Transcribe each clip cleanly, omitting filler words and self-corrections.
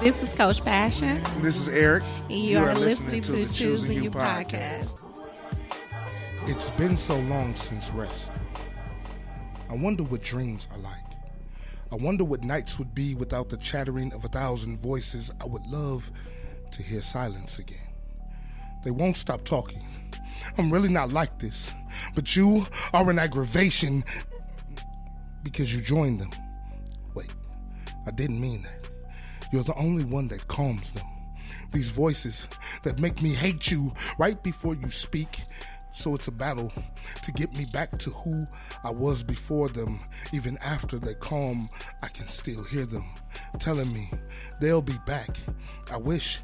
This is Coach Passion. This is Eric. And you are listening to the Choosing You podcast. It's been so long since rest. I wonder what dreams are like. I wonder what nights would be without the chattering of 1,000 voices. I would love to hear silence again. They won't stop talking. I'm really not like this. But you are an aggravation because you joined them. Wait, I didn't mean that. You're the only one that calms them. These voices that make me hate you right before you speak. So it's a battle to get me back to who I was before them. Even after they calm, I can still hear them telling me they'll be back. I wish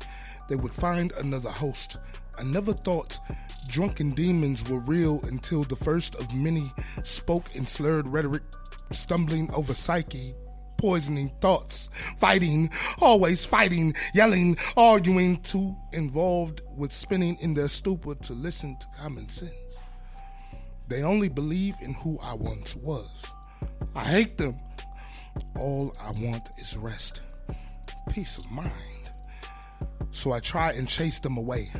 they would find another host. I never thought drunken demons were real until the first of many spoke in slurred rhetoric, stumbling over psyche, poisoning thoughts, fighting, always fighting, yelling, arguing, too involved with spinning in their stupor to listen to common sense. They only believe in who I once was. I hate them. All I want is rest, peace of mind. So I try and chase them away,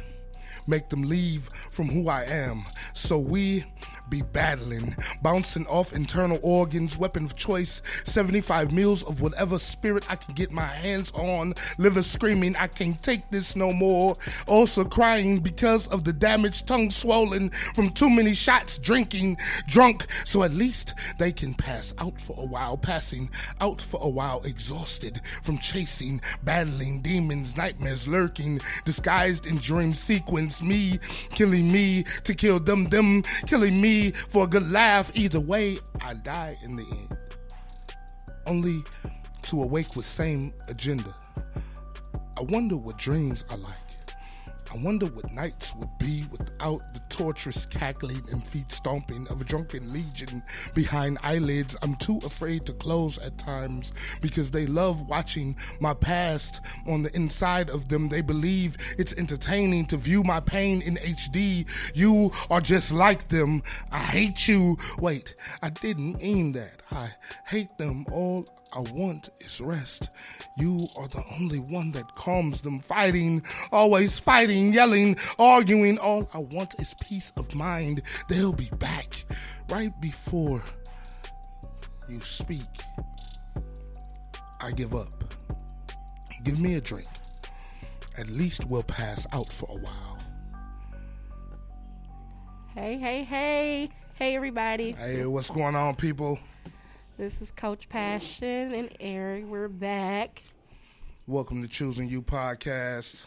make them leave from who I am, so we be battling, bouncing off internal organs, weapon of choice, 75 meals of whatever spirit I can get my hands on, liver screaming, I can't take this no more, also crying because of the damage, tongue swollen from too many shots, drinking, drunk, so at least they can pass out for a while, passing out for a while, exhausted from chasing, battling demons, nightmares lurking, disguised in dream sequence, me killing me to kill them killing me for a good laugh. Either way, I die in the end, only to awake with same agenda. I wonder what dreams are like. I wonder what nights would be without the torturous cackling and feet stomping of a drunken legion behind eyelids I'm too afraid to close at times because they love watching my past on the inside of them. They believe it's entertaining to view my pain in HD. You are just like them. I hate you. Wait, I didn't mean that. I hate them. All I want is rest. You are the only one that calms them, fighting, always fighting, yelling, arguing. All I want is peace of mind. They'll be back right before you speak. I give up. Give me a drink. At least we'll pass out for a while. Hey, everybody. Hey, what's going on, people? This is Coach Passion and Eric. We're back. Welcome to Choosing You podcast.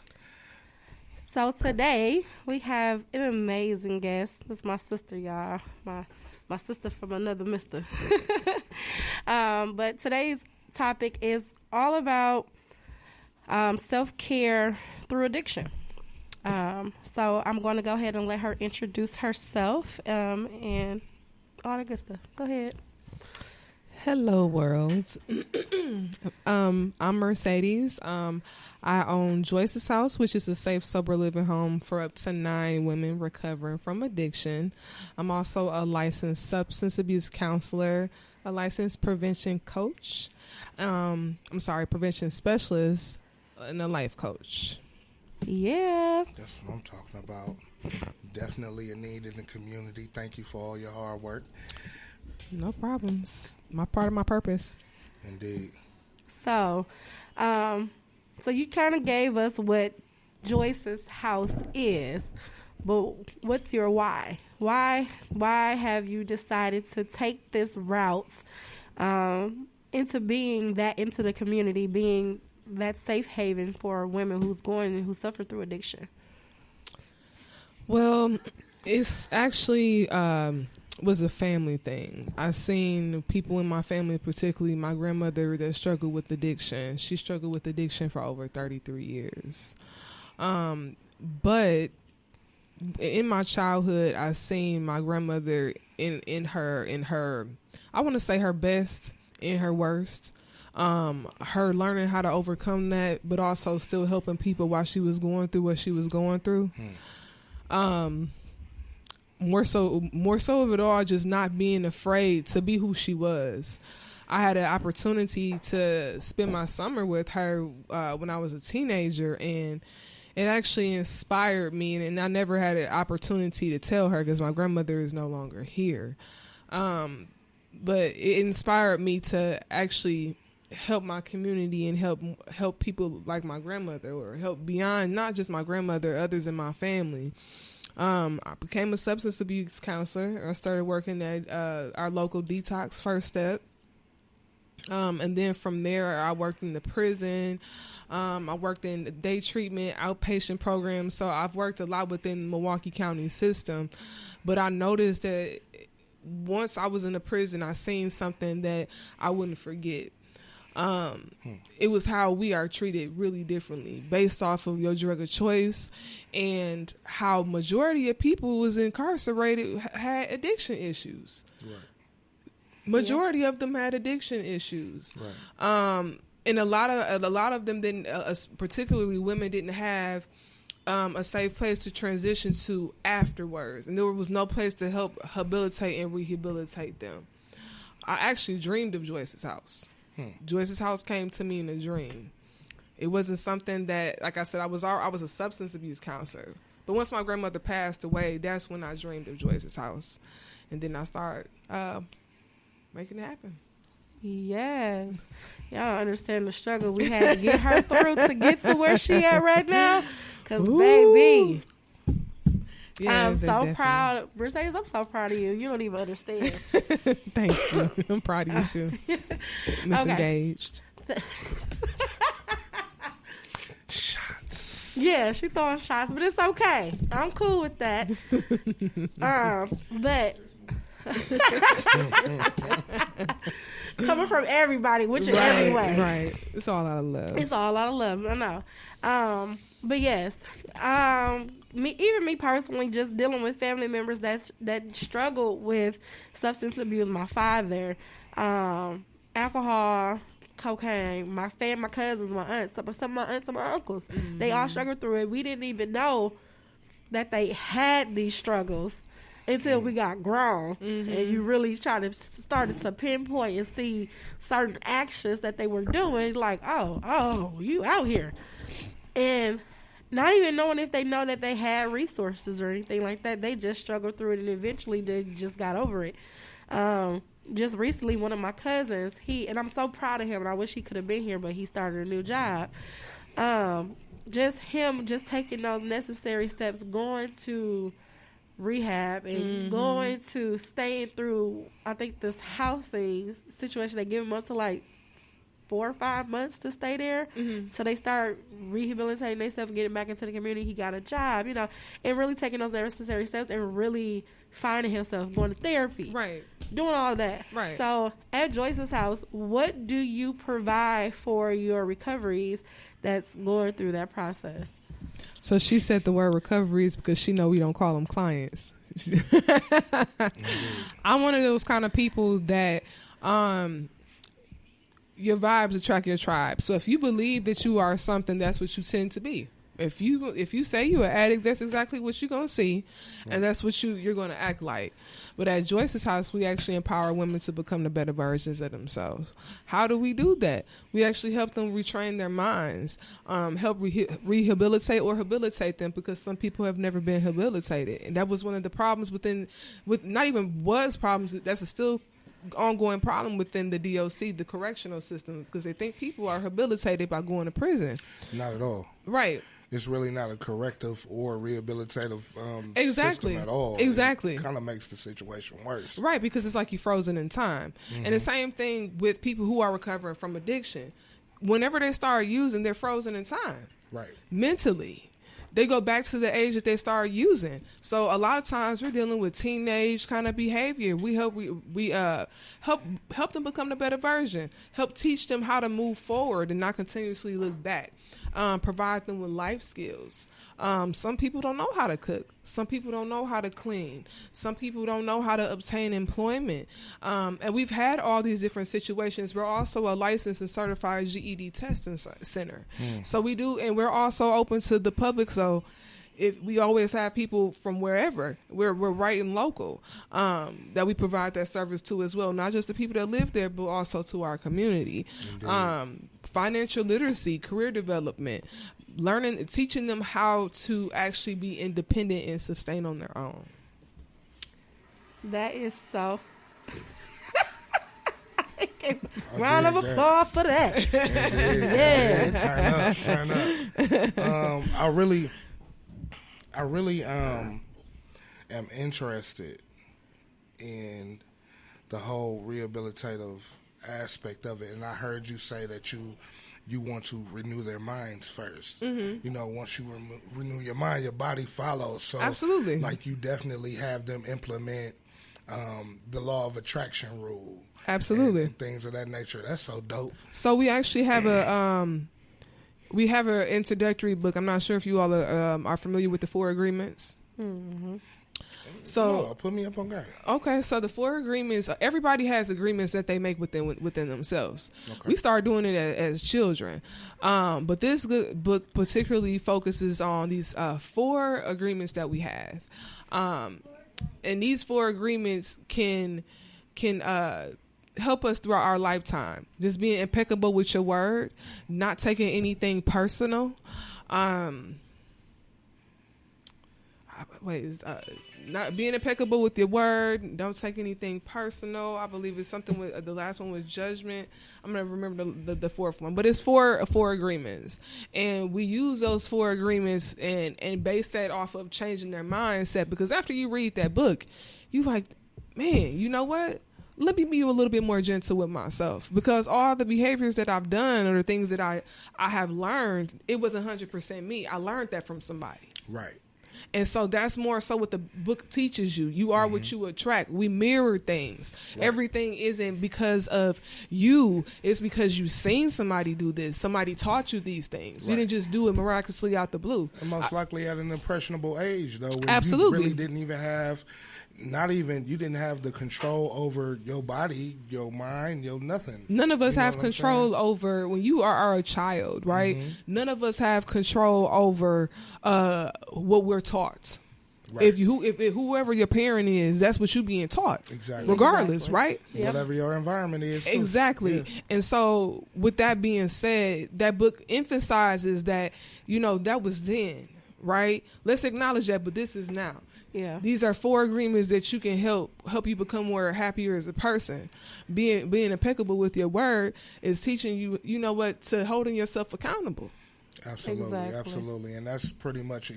So today we have an amazing guest. This is my sister, y'all. My sister from another mister. But today's topic is all about self-care through addiction. So I'm going to go ahead and let her introduce herself and all that good stuff. Go ahead. Hello, world. I'm Mercedes. I own Joyce's House, which is a safe, sober living home for up to 9 women recovering from addiction. I'm also a licensed substance abuse counselor, a licensed prevention coach. Prevention specialist, and a life coach. Yeah. That's what I'm talking about. Definitely a need in the community. Thank you for all your hard work. No problems. My part of my purpose. Indeed. So you kind of gave us what Joyce's House is, but what's your why? Why have you decided to take this route into being that into the community, being that safe haven for women who suffer through addiction? Well, it's actually was a family thing. I've seen people in my family, particularly my grandmother, that struggled with addiction. She struggled with addiction for over 33 years. But in my childhood, I seen my grandmother in her, I want to say her best, in her worst. Her learning how to overcome that, but also still helping people while she was going through what she was going through. More so of it all, just not being afraid to be who she was. I had an opportunity to spend my summer with her when I was a teenager, and it actually inspired me. And I never had an opportunity to tell her because my grandmother is no longer here. But it inspired me to actually help my community and help people like my grandmother, or help beyond not just my grandmother, others in my family. I became a substance abuse counselor. I started working at our local detox First Step. And then from there, I worked in the prison. I worked in the day treatment, outpatient programs. So I've worked a lot within the Milwaukee County system. But I noticed that once I was in the prison, I seen something that I wouldn't forget. It was how we are treated really differently based off of your drug of choice, and how majority of people who was incarcerated had addiction issues. Right. Majority of them had addiction issues. Right. And a lot of them didn't, particularly women, didn't have a safe place to transition to afterwards, and there was no place to help habilitate and rehabilitate them. I actually dreamed of Joyce's house. Joyce's house came to me in a dream. It wasn't something that, like I said, I was a substance abuse counselor. But once my grandmother passed away, that's when I dreamed of Joyce's house, and then I started making it happen. Yes. Y'all understand the struggle we had to get her through to get to where she at right now. Because, baby, yeah, I'm so proud. Mercedes, I'm so proud of you. You don't even understand. Thank you. I'm proud of you, too. Misengaged. Shots. Yeah, she throwing shots, but it's okay. I'm cool with that. But coming from everybody, which in every way. Right. It's all out of love. It's all out of love. I know. But yes, me personally, just dealing with family members that struggle with substance abuse. My father, alcohol, cocaine. My cousins, my aunts, some of my aunts and my uncles. Mm-hmm. They all struggled through it. We didn't even know that they had these struggles until we got grown, and you really started to pinpoint and see certain actions that they were doing. Like, oh, you out here, and not even knowing if they know that they had resources or anything like that. They just struggled through it, and eventually they just got over it. Just recently, one of my cousins, and I'm so proud of him, and I wish he could have been here, but he started a new job. Just taking those necessary steps, going to rehab and going to staying through, I think, this housing situation. They give him up to like 4 or 5 months to stay there. So they start rehabilitating themselves and getting back into the community. He got a job, and really taking those necessary steps and really finding himself, going to therapy, right, doing all of that. Right. So at Joyce's house, what do you provide for your recoveries that's going through that process? So she said the word recoveries because she know we don't call them clients. I'm one of those kind of people that your vibes attract your tribe. So if you believe that you are something, that's what you tend to be. If you say you're an addict, that's exactly what you're going to see, and that's what you're going to act like. But at Joyce's house, we actually empower women to become the better versions of themselves. How do we do that? We actually help them retrain their minds, help rehabilitate or habilitate them, because some people have never been habilitated. And that was one of the problems that's a still ongoing problem within the DOC, the correctional system, because they think people are habilitated by going to prison. Not at all. Right. It's really not a corrective or rehabilitative exactly. system at all. Exactly. It kind of makes the situation worse. Right, because it's like you're frozen in time. And the same thing with people who are recovering from addiction. Whenever they start using, they're frozen in time. Right. Mentally. They go back to the age that they start using. So a lot of times we're dealing with teenage kind of behavior. We help them become the better version. Help teach them how to move forward and not continuously look back. Provide them with life skills. Some people don't know how to cook. Some people don't know how to clean. Some people don't know how to obtain employment. And we've had all these different situations. We're also a licensed and certified GED testing center. So we do, and we're also open to the public. So if we always have people from wherever we're right and local, that we provide that service to as well, not just the people that live there, but also to our community. Financial literacy, career development, teaching them how to actually be independent and sustain on their own. That is so. Round of applause for that. Yes. Turn up. I really am interested in the whole rehabilitative aspect of it, and I heard you say that you want to renew their minds first. You know, once you renew your mind, your body follows. So, absolutely, like you definitely have them implement the law of attraction rule. Absolutely, and things of that nature. That's so dope. So we actually have an introductory book. I'm not sure if you all are familiar with the 4 agreements. So put me up on that. Okay, so the 4 agreements. Everybody has agreements that they make within themselves. Okay. We started doing it as children, but this book particularly focuses on these 4 agreements that we have, and these 4 agreements can help us throughout our lifetime. Just being impeccable with your word, not taking anything personal. Not being impeccable with your word. Don't take anything personal. I believe it's something with the last one was judgment. I'm gonna remember the 4th one, but it's four agreements, and we use those 4 agreements and base that off of changing their mindset. Because after you read that book, you like, man, you know what? Let me be a little bit more gentle with myself, because all the behaviors that I've done or the things that I have learned, it was 100% me. I learned that from somebody. Right. And so that's more so what the book teaches you. You are what you attract. We mirror things. Right. Everything isn't because of you. It's because you've seen somebody do this. Somebody taught you these things. Right. You didn't just do it miraculously out the blue. And most likely at an impressionable age, though. When absolutely. You really didn't even have... you didn't have the control over your body, your mind, your nothing. None of us have control over, when you are a child, right? None of us have control over what we're taught. Right. If whoever your parent is, that's what you're being taught. Exactly. Regardless, right? Yep. Whatever your environment is. Too. Exactly. Yeah. And so with that being said, that book emphasizes that, that was then, right? Let's acknowledge that, but this is now. Yeah. These are 4 agreements that you can help you become more happier as a person. Being impeccable with your word is teaching you, to holding yourself accountable. Absolutely, exactly. Absolutely. And that's pretty much,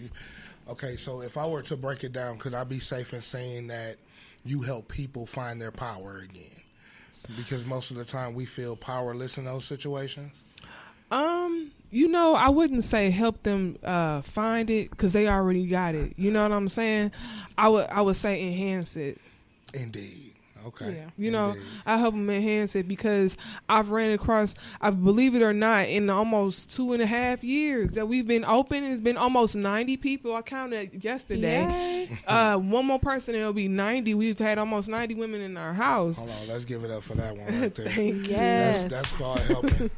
okay, so if I were to break it down, could I be safe in saying that you help people find their power again? Because most of the time we feel powerless in those situations. I wouldn't say help them find it, because they already got it. You know what I'm saying? I would say enhance it. Indeed. Okay. Yeah. Indeed. I help them enhance it, because I've ran across, I believe it or not, in almost 2.5 years that we've been open, it's been almost 90 people. I counted yesterday. One more person, it'll be 90. We've had almost 90 women in our house. Hold on, let's give it up for that one right there. Thank you. Yes. That's called helping.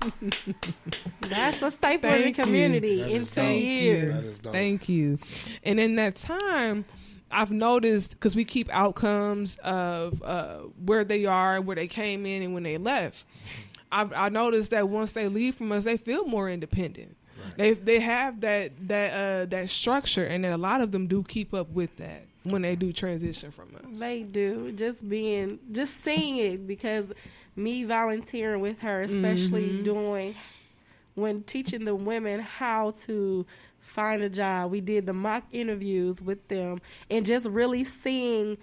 That's a staple in the community in 2 years. That is dope. Thank you. And in that time, I've noticed, because we keep outcomes of where they are, where they came in, and when they left. I noticed that once they leave from us, they feel more independent. Right. They have that structure, and that a lot of them do keep up with that when they do transition from us. They do. Just seeing it, because me volunteering with her, especially when teaching the women how to find a job. We did the mock interviews with them, and just really seeing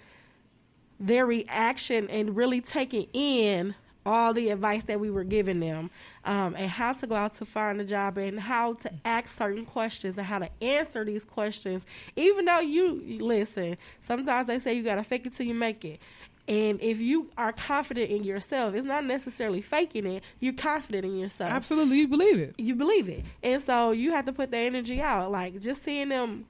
their reaction and really taking in all the advice that we were giving them, and how to go out to find a job, and how to ask certain questions, and how to answer these questions. Even though you listen, sometimes they say you got to fake it till you make it. And if you are confident in yourself, it's not necessarily faking it. You're confident in yourself. Absolutely. You believe it. You believe it. And so you have to put the energy out. Like, just seeing them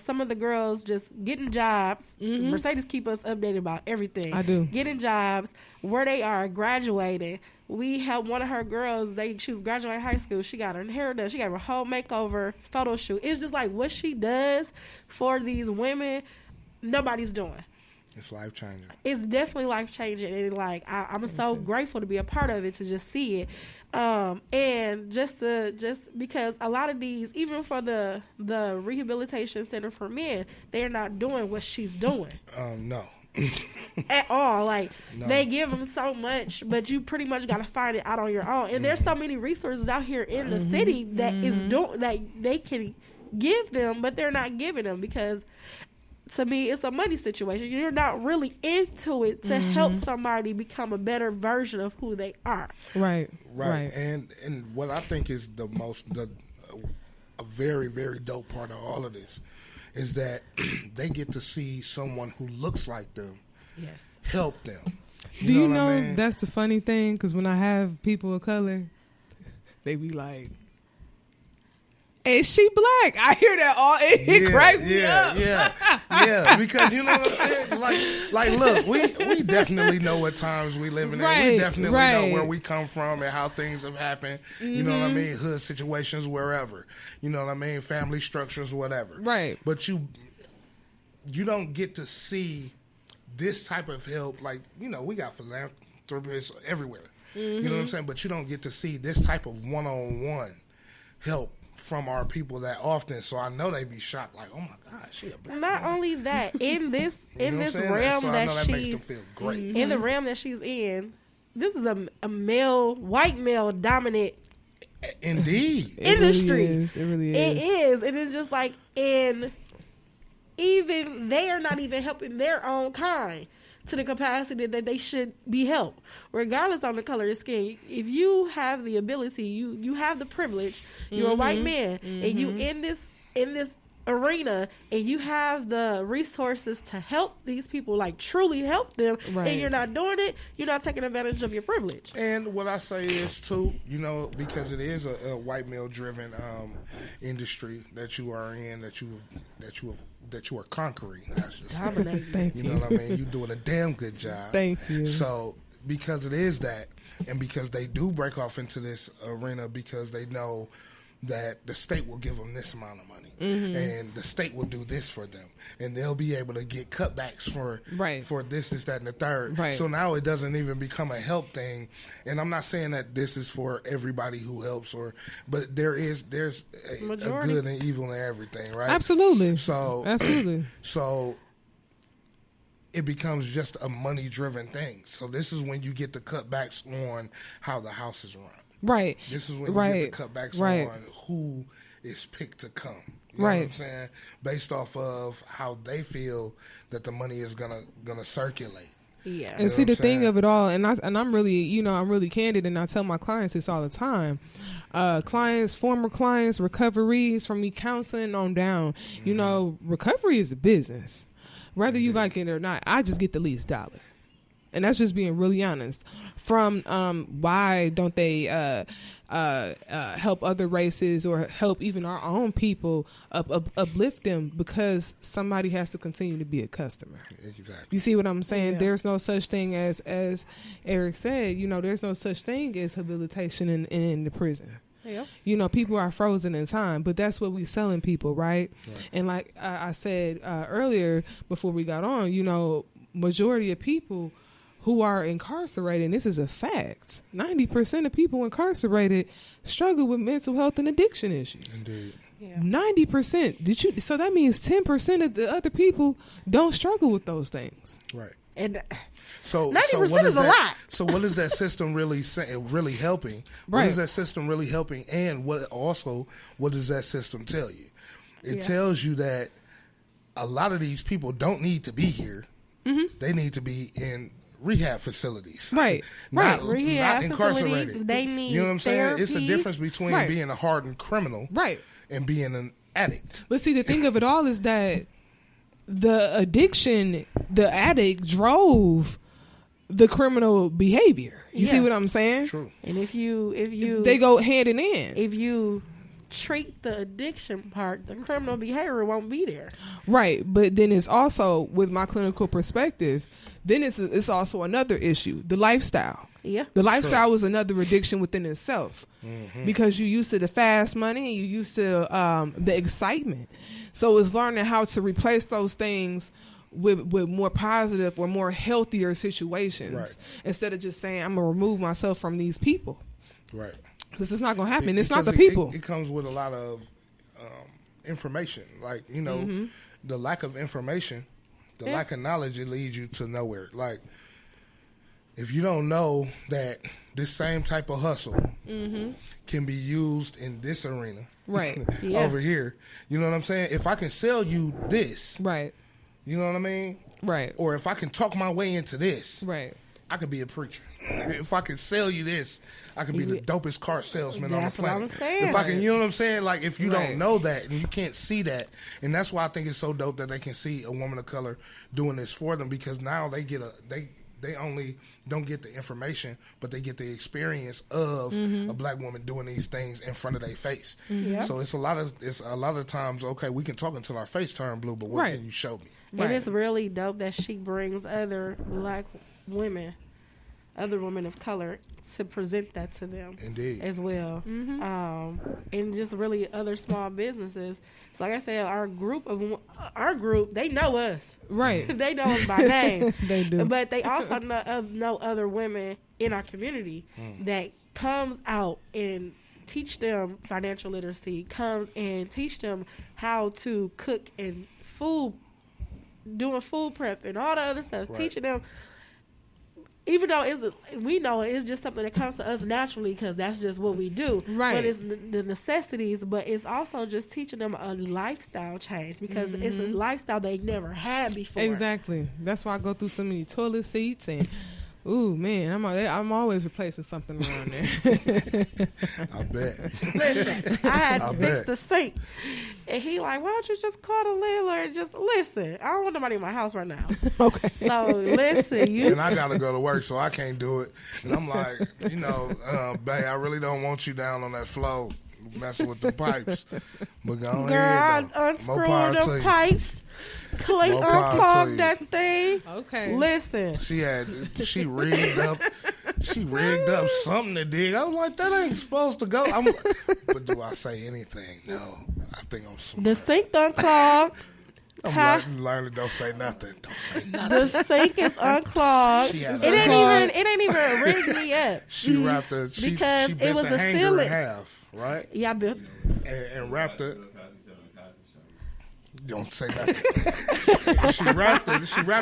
some of the girls just getting jobs. Mercedes keep us updated about everything. I do. Getting jobs, where they are, graduating. We have one of her girls, she was graduating high school. She got her hair done. She got her whole makeover photo shoot. It's just like what she does for these women, nobody's doing. It's life changing. It's definitely life changing, and like I'm so grateful to be a part of it, to just see it, and just because a lot of these, even for the rehabilitation center for men, they're not doing what she's doing. No. At all. Like, No. they give them so much, but you pretty much got to find it out on your own. And there's so many resources out here in the city that is doing that they can give them, but they're not giving them because, to me, it's a money situation. You're not really into it to help somebody become a better version of who they are. Right. And what I think is a very, very dope part of all of this is that they get to see someone who looks like them Yes. help them. Do you what know I mean? that's the funny thing? Because when I have people of color, they be like, "Is she black?" I hear that all. It cracks me up. Yeah. Because you know what I'm saying. Like, look, we definitely know what times we living in. Right, We definitely know right. where we come from and how things have happened. You know what I mean? Hood situations, wherever. You know what I mean? Family structures, whatever. Right. But you don't get to see this type of help. Like, you know, we got philanthropists everywhere. You know what I'm saying? But you don't get to see this type of one-on-one help from our people that often. So I know they be shocked, like, oh my God, she a black Not woman. only that, in this You know what I'm saying? realm So I that know that makes them she's feel great. in the realm that she's in, this is a white male dominant Indeed. industry. It really It is. is, and it's just like, and even they are not even helping their own kind to the capacity that they should be helped, regardless on the color of skin. If you have the ability, you have the privilege, you're a white man, and you in this arena, and you have the resources to help these people, like truly help them, Right. and you're not doing it, you're not taking advantage of your privilege. And what I say is too, you know, because it is a white male driven industry that you are in, that you are conquering. I should say. Dominating. Thank You you. know what I mean? You're doing a damn good job. Thank you. So because it is that, and because they do break off into this arena, because they know that the state will give them this amount of money, and the state will do this for them, and they'll be able to get cutbacks for this, that, and the third. Right. So now it doesn't even become a help thing. And I'm not saying that this is for everybody who helps, but there's a Majority. good and evil in everything, right? Absolutely. So it becomes just a money-driven thing. So this is when you get the cutbacks on how the house is run. Right. This is when you get the cutbacks on who is picked to come. You know what I'm saying? Based off of how they feel that the money is gonna circulate. Yeah. And see, the thing of it all, and I'm really, I'm really candid, and I tell my clients this all the time. Former clients, recoveries, from me counseling on down. You know, recovery is a business, whether you like it or not. I just get the least dollar, and that's just being really honest. From why don't they help other races or help even our own people uplift them? Because somebody has to continue to be a customer. Exactly. You see what I'm saying? Yeah. There's no such thing as Eric said, there's no such thing as rehabilitation in the prison. Yeah. People are frozen in time, but that's what we selling people, right? And like I said earlier before we got on, majority of people who are incarcerated, and this is a fact, 90% of people incarcerated struggle with mental health and addiction issues. Indeed. Yeah. 90%. So that means 10% of the other people don't struggle with those things. Right. And So 90% what is a lot. So what is that system really helping? What Right. is that system really helping? And what does that system tell you? It tells you that a lot of these people don't need to be here. They need to be in rehab facilities. Right. Not Rehab incarcerated. facility, they need You know what I'm saying? It's a therapy. difference between Right. being a hardened criminal Right. and being an addict. But see, the thing of it all is that the addiction, the addict drove the criminal behavior. You see Yeah. what I'm saying? True. And if you They go hand in hand. if you treat the addiction part, the criminal behavior won't be there. Right, but then it's also, with my clinical perspective, then it's also another issue, the lifestyle. Yeah. The lifestyle is another addiction within itself, because you're used to the fast money, you're used to the excitement. So it's learning how to replace those things with more positive or more healthier situations, Right. instead of just saying, I'm going to remove myself from these people. Right. Because it's not going to happen. It's not Because the people. It comes with a lot of information. Like, you know, the lack of information, the lack of knowledge, it leads you to nowhere. Like, if you don't know that this same type of hustle can be used in this arena, Right. Yeah. over here, you know what I'm saying? If I can sell you this, Right. you know what I mean? Right. Or if I can talk my way into this, Right. I could be a preacher. If I can sell you this, I could be the dopest car salesman on the That's what planet. I'm saying. If I can, you know what I'm saying? Like, if you Right. don't know that and you can't see that, and that's why I think it's so dope that they can see a woman of color doing this for them, because now they get they only don't get the information, but they get the experience of a black woman doing these things in front of their face. Yeah. So it's a lot of times, okay, we can talk until our face turn blue, but what Right. can you show me? And Right. it's really dope that she brings other black women, other women of color, to present that to them Indeed. as well. And just really other small businesses. So like I said, our group, they know us. Right. They know us by name. They do. But they also know other women in our community that comes out and teach them financial literacy, comes and teach them how to cook and doing food prep and all the other stuff, Right. teaching them. Even though we know it's just something that comes to us naturally because that's just what we do. Right. But it's the necessities, but it's also just teaching them a lifestyle change because it's a lifestyle they never had before. Exactly. That's why I go through so many toilet seats and, ooh, man, I'm always replacing something around there. I bet. Listen, I had I to fix bet. the sink. And he like, why don't you just call the landlord and just listen? I don't want nobody in my house right now. Okay. So listen, you And I gotta go to work, so I can't do it. And I'm like, you know, babe, I really don't want you down on that floor messing with the pipes. But go girl, ahead, though. More unscrew power to them you. pipes, clean, More power to unclog you. that thing. Okay. Listen, She rigged up something to dig. I was like, that ain't supposed to go. But do I say anything? No. I think I'm smart. the sink unclogged. I'm learning. Don't say nothing. Don't say nothing. The sink is unclogged. She It has ain't even rigged me up. She wrapped the Because she it bent was the a hanger ceiling. in half, right? Yeah, Bill. And wrapped it. Don't say nothing. she wrapped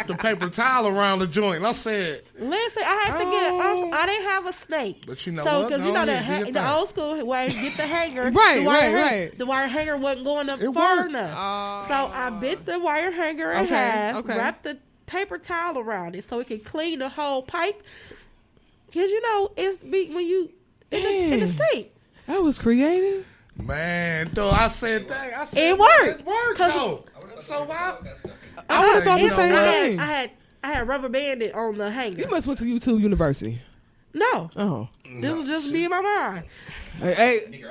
the paper towel around the joint. I said, Listen, I had to get. I didn't have a snake. But you know so, what? because Go you know ahead, do your the thing. old school where you get the hanger, Right, the wire right. The wire hanger wasn't going up It far worked. enough. So I bit the wire hanger in Okay, half, okay. wrapped the paper towel around it so it could clean the whole pipe. Because you know it's when you in the sink. That was creative. man, though, I said, dang, I said, It worked. It worked, 'Cause- though. So why? I would have thought the you know same what? thing. I had rubber banded on the hanger. You must went to YouTube University. No, Oh. this was just me in my mind. Hey,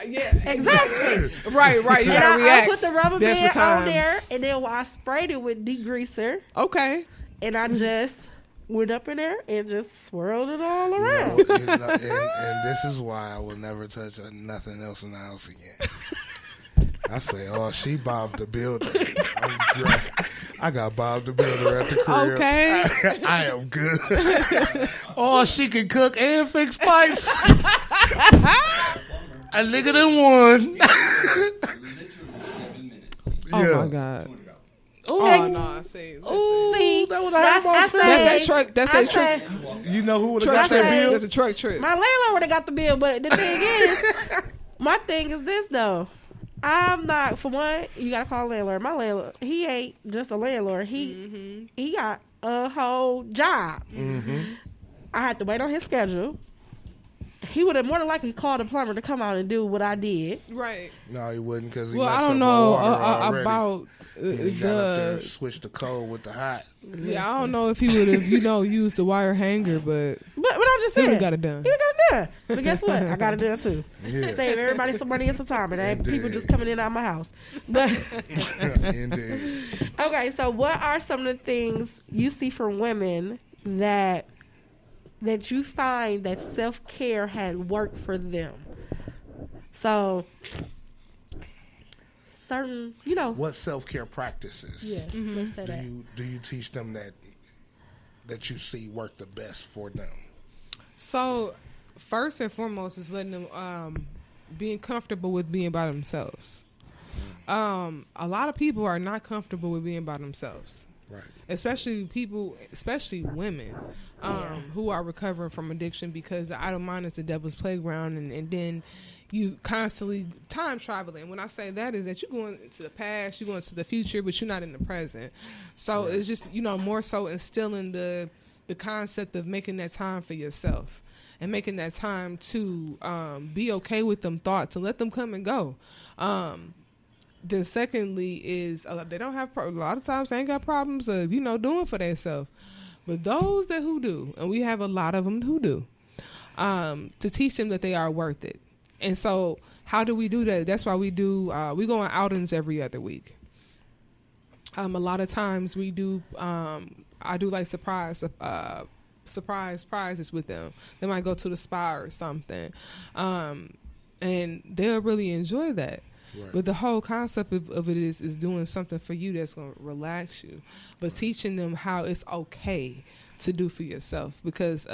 yeah, Exactly. right. You And gotta I react. put the rubber That's band what on times. there, and then I sprayed it with degreaser, Okay. and I just went up in there and just swirled it all around. And this is why I will never touch nothing else in the house again. I say, oh, she Bob the Builder. I'm great. I got Bob the Builder at the crib. Okay. I am good. Oh, she can cook and fix pipes. A nigga done won. Oh my God. Ooh, Oh no. See. see, that would that's, have I my say, That's that truck. That's I that say, truck. You know who would have Truck got say- that trip. bill? That's a truck trip. my landlord would have got the bill, but the thing is, my thing is this though. I'm not, for one, you gotta call a landlord. My landlord, he ain't just a landlord. He got a whole job. I had to wait on his schedule. He would have more than likely called a plumber to come out and do what I did. Right. No, he wouldn't because he Well, messed I up don't my know water already. about He got up there and the. switched the cold with the hot. Yeah, I don't know if he would have, used the wire hanger, but But I'm just He saying. would got it done. He would got it done. But guess what? I got it done too. Yeah. Save everybody some money and some time. And ain't people Indeed. just coming in out my house. But Indeed. okay, so what are some of the things you see from women that you find that self-care had worked for them? So certain, What self-care practices yes, let's say that. do you teach them that you see work the best for them? So, first and foremost is letting them being comfortable with being by themselves. A lot of people are not comfortable with being by themselves. Right. Especially women who are recovering from addiction, because the idle mind is the devil's playground, and then you constantly time traveling. When I say that is that you're going to the past, you're going to the future, but you're not in the present. So it's just, more so instilling the concept of making that time for yourself and making that time to be okay with them thoughts and let them come and go. Then secondly is they don't have a lot of times they ain't got problems of doing for themselves, but those who do, and we have a lot of them who do, to teach them that they are worth it. And so how do we do that? That's why we do we go on outings every other week. A lot of times we do I do like surprise prizes with them. They might go to the spa or something, and they'll really enjoy that. Right. But the whole concept of it is doing something for you that's going to relax you, but teaching them how it's okay to do for yourself, because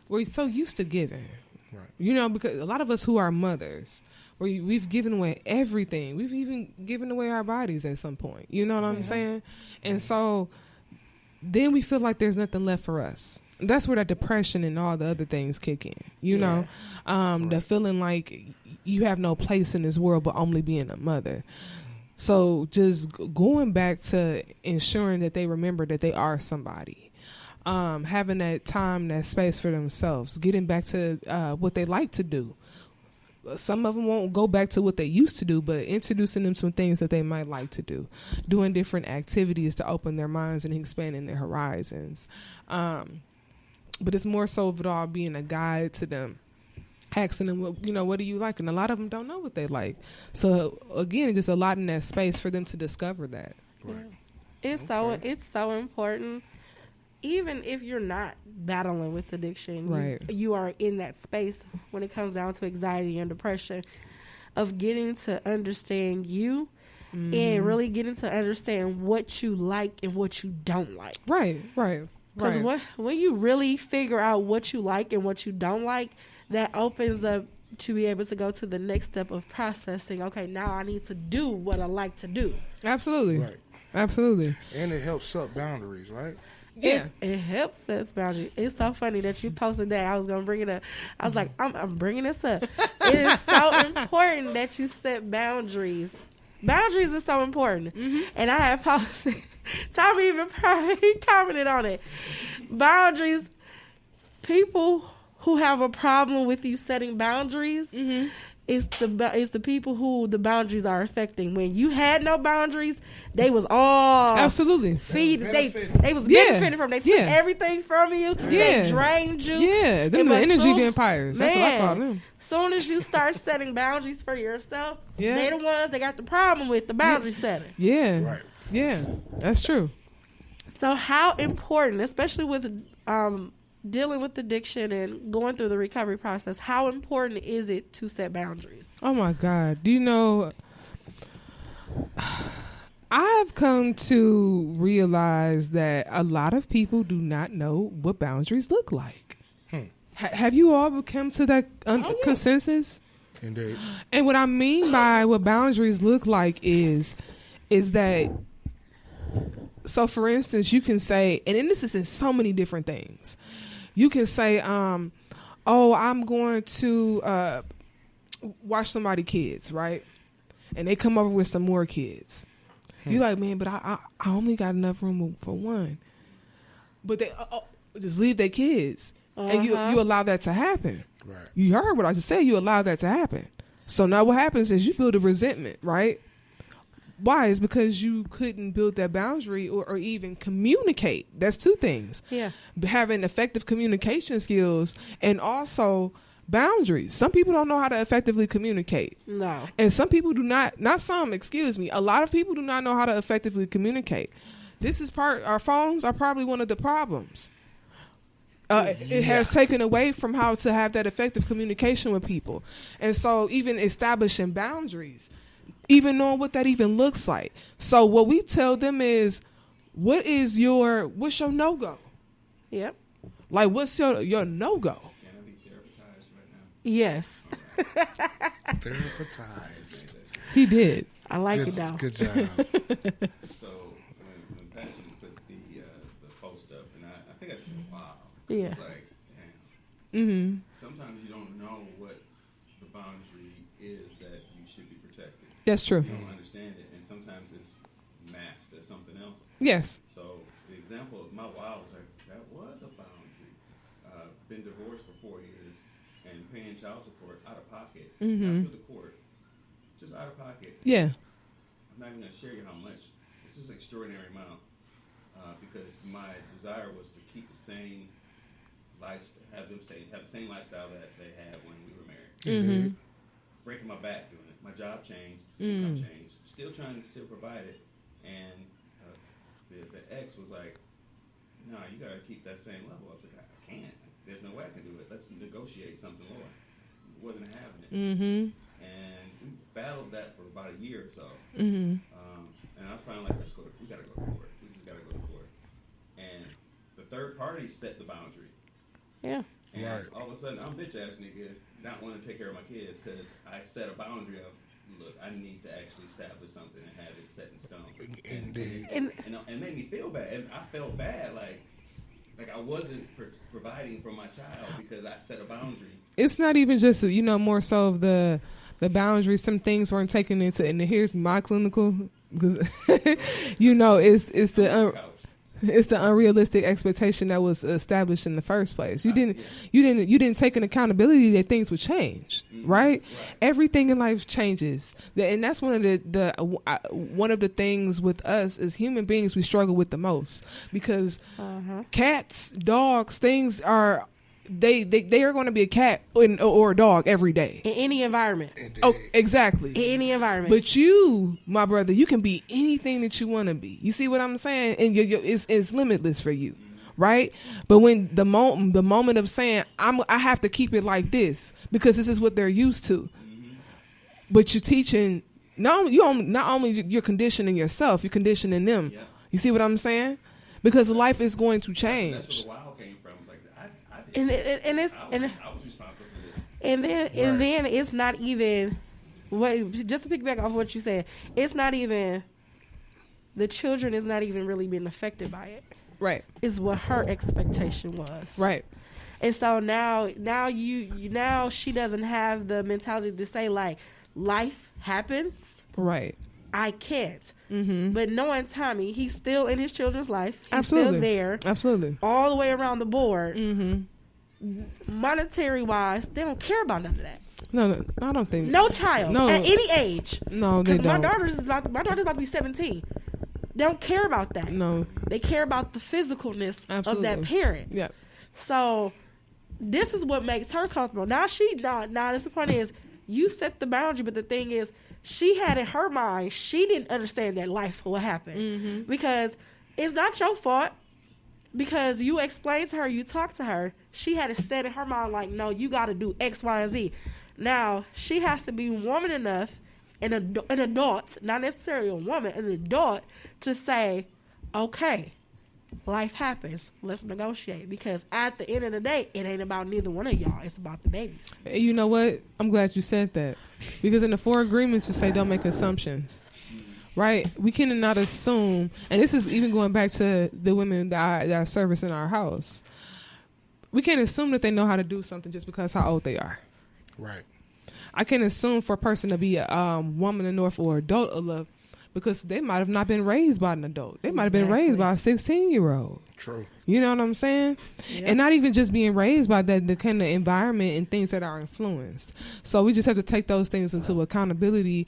we're so used to giving, right? Because a lot of us who are mothers, we've given away everything. We've even given away our bodies at some point. You know what I'm saying? And so then we feel like there's nothing left for us. That's where that depression and all the other things kick in, the feeling like you have no place in this world but only being a mother. So just going back to ensuring that they remember that they are somebody, having that time, that space for themselves, getting back to what they like to do. Some of them won't go back to what they used to do, but introducing them some things that they might like to do, doing different activities to open their minds and expanding their horizons. But it's more so of it all being a guide to them, asking them, what do you like? And a lot of them don't know what they like. So again, just allotting that space for them to discover that. Right. It's so important. Even if you're not battling with addiction, right, you are in that space when it comes down to anxiety and depression, of getting to understand you and really getting to understand what you like and what you don't like. Right. Because when you really figure out what you like and what you don't like, that opens up to be able to go to the next step of processing. Okay, now I need to do what I like to do. Absolutely. Right. Absolutely. And it helps set boundaries, right? Yeah. It helps set boundaries. It's so funny that you posted that. I was going to bring it up. I was like, I'm bringing this up. It is so important that you set boundaries. Boundaries is so important. And I have posted, Tommy even he commented on it. Boundaries, people who have a problem with you setting boundaries, is the people who the boundaries are affecting. When you had no boundaries, they was all absolutely they was benefiting from. They took everything from you. They drained you. Yeah, them the energy vampires. That's what I call them. Soon as you start setting boundaries for yourself, they're the ones that got the problem with the boundary setting. Yeah, right. Yeah, that's true. So how important, especially with dealing with addiction and going through the recovery process, how important is it to set boundaries? Oh my God. Do you know, I've come to realize that a lot of people do not know what boundaries look like. Have you all come to that consensus? Indeed. And what I mean by what boundaries look like is that, so for instance, you can say, and this is in so many different things. You can say, I'm going to watch somebody's kids, right? And they come over with some more kids. You're like, man, but I only got enough room for one. But they just leave their kids. And you allow that to happen. Right. You heard what I just said. You allow that to happen. So now what happens is you build a resentment, right? Why? It's because you couldn't build that boundary or even communicate. That's two things. Yeah. Having effective communication skills and also boundaries. Some people don't know how to effectively communicate. No. And some people do not some, excuse me. A lot of people do not know how to effectively communicate. Our phones are probably one of the problems. It has taken away from how to have that effective communication with people. And so even establishing boundaries, even knowing what that even looks like. So what we tell them is, what's your no-go? Yep. Like, what's your no-go? Can I be therapized right now? Yes. Therapized. He did. I like Good, it now. good job. So when Passion put the post up, and I think I just said, wow. Yeah. It's like, damn. Mm-hmm. Sometimes you don't know what the boundary is that you should be protecting. That's true. You don't understand it, and sometimes it's masked as something else. Yes. So the example of my wow was like, that was a boundary. Been divorced for 4 years and paying child support out of pocket, not to the court, just out of pocket. Yeah. I'm not even gonna share you how much. It's just an extraordinary amount because my desire was to keep the same lifestyle, have the same lifestyle that they had when we were married. Mm-hmm. Breaking my back doing it. My job changed, income changed. Still trying to provide it, and the ex was like, "No, you gotta keep that same level." I was like, "I can't. There's no way I can do it. Let's negotiate something lower." Wasn't having it, and we battled that for about a year or so. And I was finally like, we gotta go to court. We just gotta go to court. And the third party set the boundary. Yeah. And Right. all of a sudden, I'm bitch ass nigga not wanting to take care of my kids because I set a boundary of, look, I need to actually establish something and have it set in stone. Indeed. And made me feel bad. And I felt bad, like I wasn't providing for my child because I set a boundary. It's not even just, more so of the boundaries. Some things weren't taken into, and here's my clinical, because, it's the unrealistic expectation that was established in the first place. You didn't take an accountability that things would change, right? Everything in life changes, and that's one of the things with us as human beings we struggle with the most, because cats, dogs, things are. They are going to be a cat or a dog every day In any environment. Indeed. Oh, exactly. In any environment. But you, my brother, you can be anything that you want to be. You see what I'm saying? And it's limitless for you, right? But when the moment of saying I have to keep it like this because this is what they're used to, but you're teaching not only you're conditioning yourself, you're conditioning them. Yeah. You see what I'm saying? Because life is going to change. That's where the wow came from. It's like I did. and I was responsible for this. and then it's not even just to piggyback off what you said, it's not even the children is not even really being affected by it. Right. Is what her expectation was. Right. And so now she doesn't have the mentality to say like life happens. Right. I can't. But knowing Tommy, he's still in his children's life. He's Absolutely. still there. Absolutely. All the way around the board. Monetary wise, they don't care about none of that. No, I don't think. No child at any age. No, they Because my don't. daughter's about to be 17. They don't care about that. No. They care about the physicalness Absolutely. of that parent. Yeah. So this is what makes her comfortable. Now that's the point is you set the boundary, but the thing is she had in her mind, she didn't understand that life will happen. Because it's not your fault. Because you explained to her, you talked to her, she had it set in her mind like, no, you got to do X, Y, and Z. Now, she has to be woman enough, an adult, not necessarily a woman, an adult, to say, okay, life happens. Let's negotiate. Because at the end of the day, it ain't about neither one of y'all. It's about the babies. You know what? I'm glad you said that. Because in the 4 agreements to say don't make assumptions. Right? We cannot assume, and this is even going back to the women that are service in our house. We can't assume that they know how to do something just because how old they are. Right. I can't assume for a person to be a woman enough or adult enough because they might have not been raised by an adult. They might have been raised by a 16-year-old. True. You know what I'm saying? Yep. And not even just being raised by the kind of environment and things that are influenced. So we just have to take those things into accountability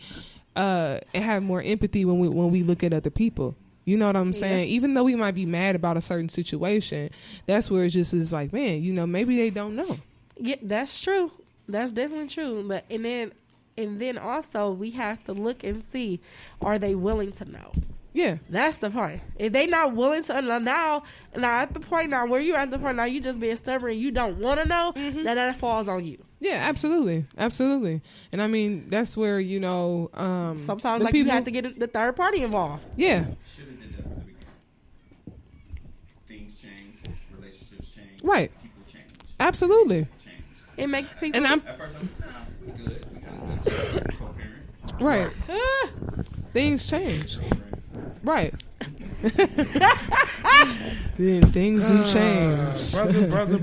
and have more empathy when we look at other people. You know what I'm saying? Even though we might be mad about a certain situation, that's where it just is like, man, maybe they don't know. Yeah, that's true. That's definitely true. But and then also we have to look and see, are they willing to know? Yeah, that's the point. If they not willing to now at the point now where you're at the point now, you just being stubborn and you don't want to know, then that falls on you. Yeah, absolutely. And I mean, that's where sometimes like you have to get the third party involved. Yeah. Should have did that from the beginning. Things change, relationships change, right? People change. Absolutely. It makes people. And at first, I'm we good. We kind of good. Co-parent. Right. Things change. Right. Then things do change. Brother.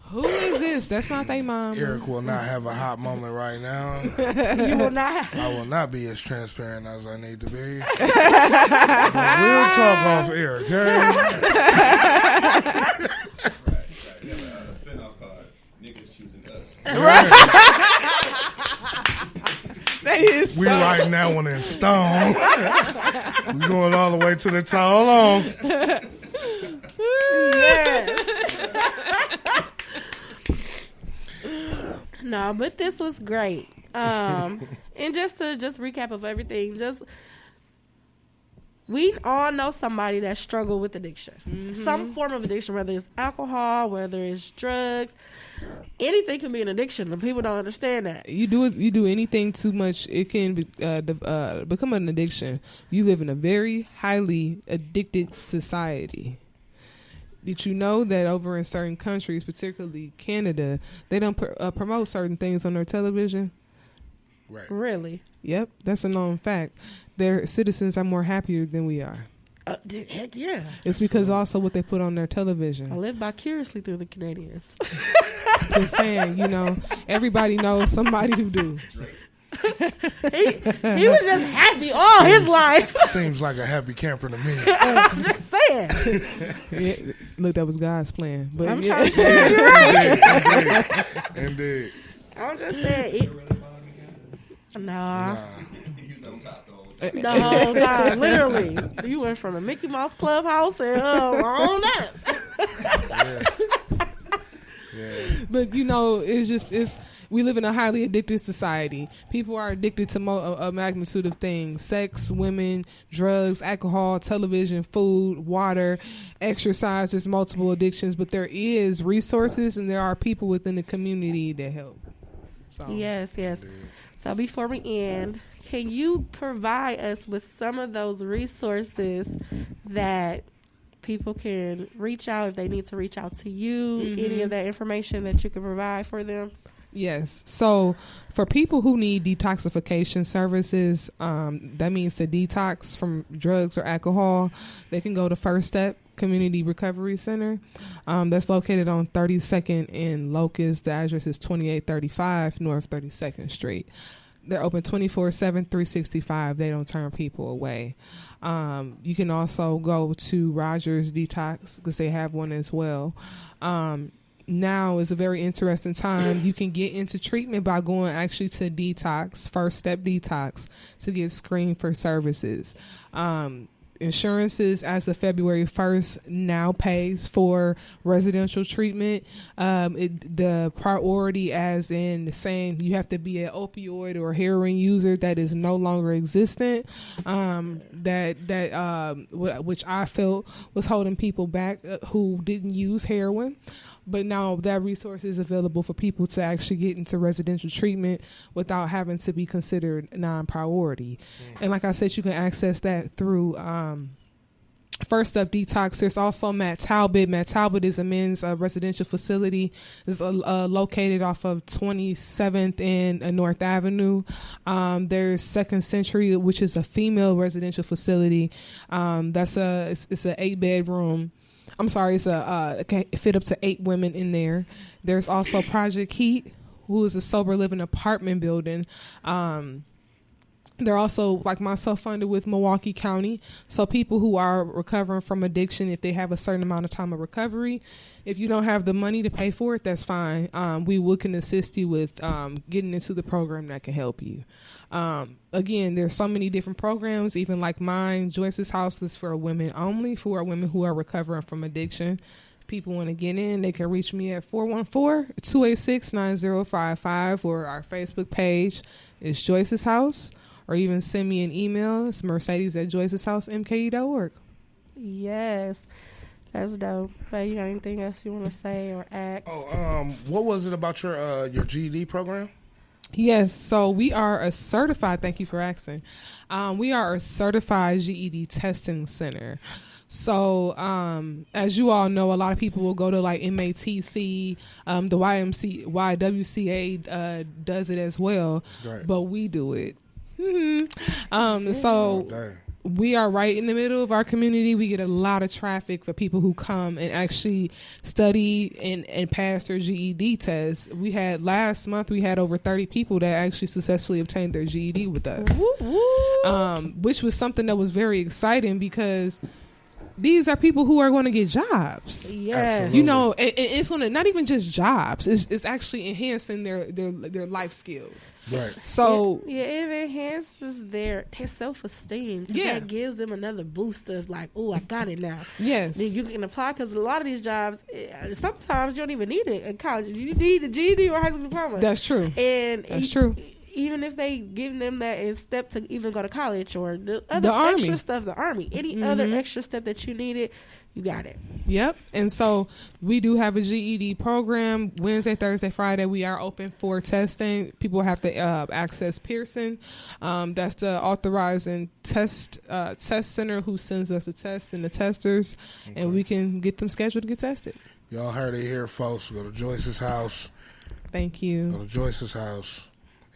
Who is this? That's not their mom. Eric will not have a hot moment right now. You will not. I will not be as transparent as I need to be. But we'll talk off air, okay? Right. A spin-off card. Niggas choosing us. Right. That is We writing that one in stone. We going all the way to the top. Hold on. Yes. No, but this was great. And just to recap of everything, we all know somebody that struggled with addiction. Some form of addiction, whether it's alcohol, whether it's drugs. Anything can be an addiction, and people don't understand that. You do anything too much, it can become an addiction. You live in a very highly addicted society. Did you know that over in certain countries, particularly Canada, they don't promote certain things on their television? Right. Really? Yep, that's a known fact. Their citizens are more happier than we are. Heck yeah. It's because also what they put on their I live live vicariously through the Canadians. Just saying, everybody knows somebody who do. he was just happy all his life. Seems like a happy camper to me. I'm just saying. Yeah, look, that was God's plan. But I'm trying to say you're right. Indeed. I'm just saying. Nah. He's on top though. The whole time, literally. You went from the Mickey Mouse Clubhouse and on that. Yeah. But we live in a highly addicted society. People are addicted to a magnitude of things: sex, women, drugs, alcohol, television, food, water, exercise. There's multiple addictions, but there is resources and there are people within the community that help. So. Yes. So before we end, can you provide us with some of those resources that people can reach out if they need to reach out to you? Any of that information that you can provide for them? Yes. So for people who need detoxification services, that means to detox from drugs or alcohol, they can go to First Step Community Recovery Center. That's located on 32nd in Locust. The address is 2835 North 32nd Street. They're open 24/7, 365. They don't turn people away. You can also go to Rogers Detox because they have one as well. Now is a very interesting time. You can get into treatment by going actually to Detox, First Step Detox, to get screened for services. Insurances as of February 1st now pays for residential treatment. The priority as in saying you have to be an opioid or heroin user that is no longer existent, which I felt was holding people back who didn't use heroin. But now that resource is available for people to actually get into residential treatment without having to be considered non-priority. And like I said, you can access that through First Step Detox. There's also Matt Talbot. Matt Talbot is a men's residential facility. It's located off of 27th and North Avenue. There's Second Century, which is a female residential facility. It's an 8-bedroom. I'm sorry, it can fit up to 8 women in there. There's also Project Heat, who is a sober living apartment building. They're also, like myself, funded with Milwaukee County. So people who are recovering from addiction, if they have a certain amount of time of recovery, if you don't have the money to pay for it, that's fine. We can assist you with getting into the program that can help you. Again, there's so many different programs, even like mine. Joyce's House is for women only, for women who are recovering from addiction. If people want to get in, they can reach me at 414-286-9055, or our Facebook page is Joyce's House. Or even send me an email. It's Mercedes@Joyce'sHouseMKE.org. Yes, that's dope. But you got anything else you want to say or ask? What was it about your GED program? Yes, so we are a certified, thank you for asking. We are a certified GED testing center. So, as you all know, a lot of people will go to like MATC, the YWCA does it as well, Right. but we do it. So we are right in the middle of our community. We get a lot of traffic for people who come and actually study and pass their GED test. Last month we had over 30 people that actually successfully obtained their GED with us, which was something that was very exciting because these are people who are going to get jobs. Yes. You know, it's going to not even just jobs. It's actually enhancing their life skills. Right. So it enhances their self-esteem. Yeah. That gives them another boost of like, oh, I got it now. yes, Then you can apply, because a lot of these jobs, sometimes you don't even need it in college. You need a GED or high school diploma. that's true. And That's true. Even if they give them that step to even go to college or the other The Army. extra stuff, the Army, any other extra step that you needed, you got it. Yep. And so we do have a GED program. Wednesday, Thursday, Friday, we are open for testing. People have to access Pearson. That's the authorizing test center who sends us the test and the testers, and we can get them scheduled to get tested. Y'all heard it here, folks. Go to Joyce's House. Thank Go you. to Joyce's House.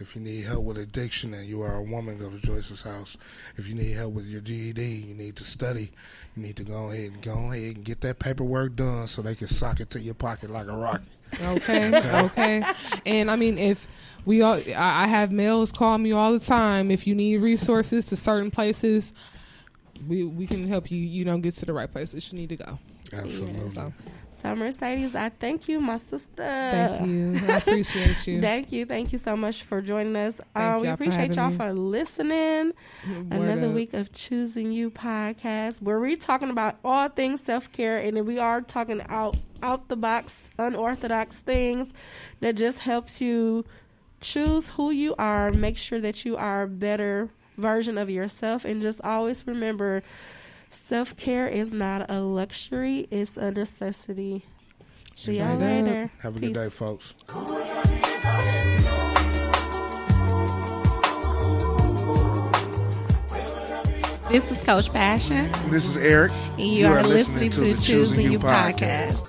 If you need help with addiction and you are a woman, go to Joyce's House. If you need help with your GED, you need to study, you need to go ahead and get that paperwork done so they can sock it to your pocket like a rocket. Okay. And I mean, I have males call me all the time. If you need resources to certain places, we can help you, get to the right places you need to go. Absolutely. So Mercedes, I thank you, my sister. Thank you. I appreciate you. Thank you so much for joining us. Thank We y'all for appreciate y'all having for listening. Another up. week of Choosing You podcast, where we're talking about all things self-care, and then we are talking out the box, unorthodox things that just helps you choose who you are, make sure that you are a better version of yourself, and just always remember, self-care is not a luxury, it's a necessity. See y'all Straight up. later. Have a Peace. good day, folks. This is Coach Passion, This is Eric. and you are listening to the Choosing You podcast.